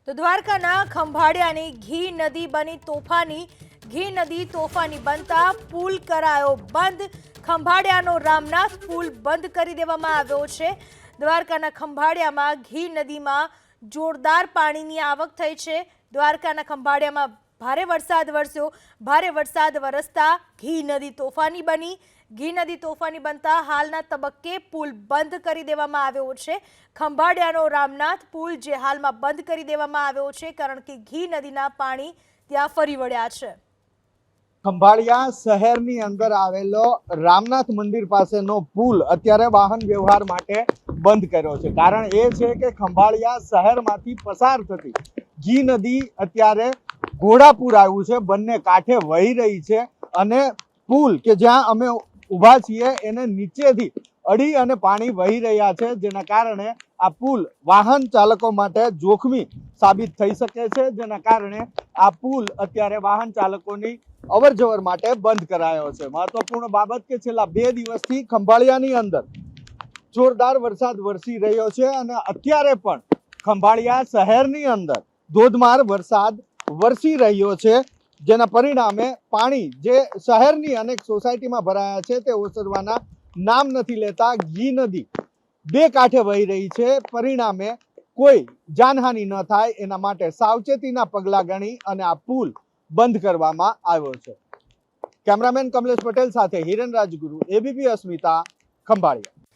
તો દ્વારકાના ખંભાળિયાની ઘી નદી બની તોફાની. ઘી નદી તોફાની બનતા પુલ કરાયો બંધ. ખંભાળિયાનો રામનાથ પુલ બંધ કરી દેવામાં આવ્યો છે. દ્વારકાના ખંભાળિયામાં ઘી નદીમાં જોરદાર પાણીની આવક થઈ છે. દ્વારકાના ખંભાળિયામાં ભારે વરસાદ વરસ્યો. ભારે વરસાદ વરસતા ઘી નદી તોફાની બની. ઘી નદી તોફાની બનતા હાલના તબક્કે પુલ બંધ કરી દેવામાં આવ્યો છે. ખંભાળિયાનો રામનાથ પુલ જે હાલમાં બંધ કરી દેવામાં આવ્યો છે કારણ કે ઘી નદીના પાણી ત્યાં ફરી વળ્યા છે. ખંભાળિયા શહેરની અંદર આવેલો રામનાથ મંદિર પાસેનો પુલ અત્યારે વાહન વ્યવહાર માટે બંધ કર્યો છે. કારણ એ છે કે ખંભાળિયા શહેરમાંથી પસાર થતી ઘી નદી અત્યારે ઘોડાપુર આવ્યું છે, બંને કાંઠે વહી રહી છે અને પુલ કે જ્યાં અમે ઊભા છીએ એને નીચેથી અડી અને પાણી વહી રહ્યા છે, જેના કારણે આ પુલ વાહન ચાલકો માટે જોખમી સાબિત થઈ શકે છે. જેના કારણે આ પુલ અત્યારે વાહન ચાલકોની અવર જવર માટે બંધ કરાયો છે. મહત્વપૂર્ણ બાબત કે છેલ્લા 2 દિવસથી ખંભાળિયાની અંદર જોરદાર વરસાદ વરસી રહ્યો છે અને અત્યારે પણ ખંભાળિયા શહેરની અંદર ધોધમાર વરસાદ વરસી રહ્યો છે, જેના પરિણામે પાણી જે શહેરની અનેક સોસાયટીમાં ભરાયા છે તે ઓસરવાના નામ નથી લેતા. ઘી નદી 2 કાંઠે વહી રહી છે. પરિણામે કોઈ જાનહાનિ ન થાય એના માટે સાવચેતીના પગલાં ગણી અને આ પુલ બંધ કરવામાં આવ્યો છે. કેમેરામેન કમલેશ પટેલ સાથે હિરેન રાજગુરુ, એબીપી અસ્મિતા, ખંભાળિયા.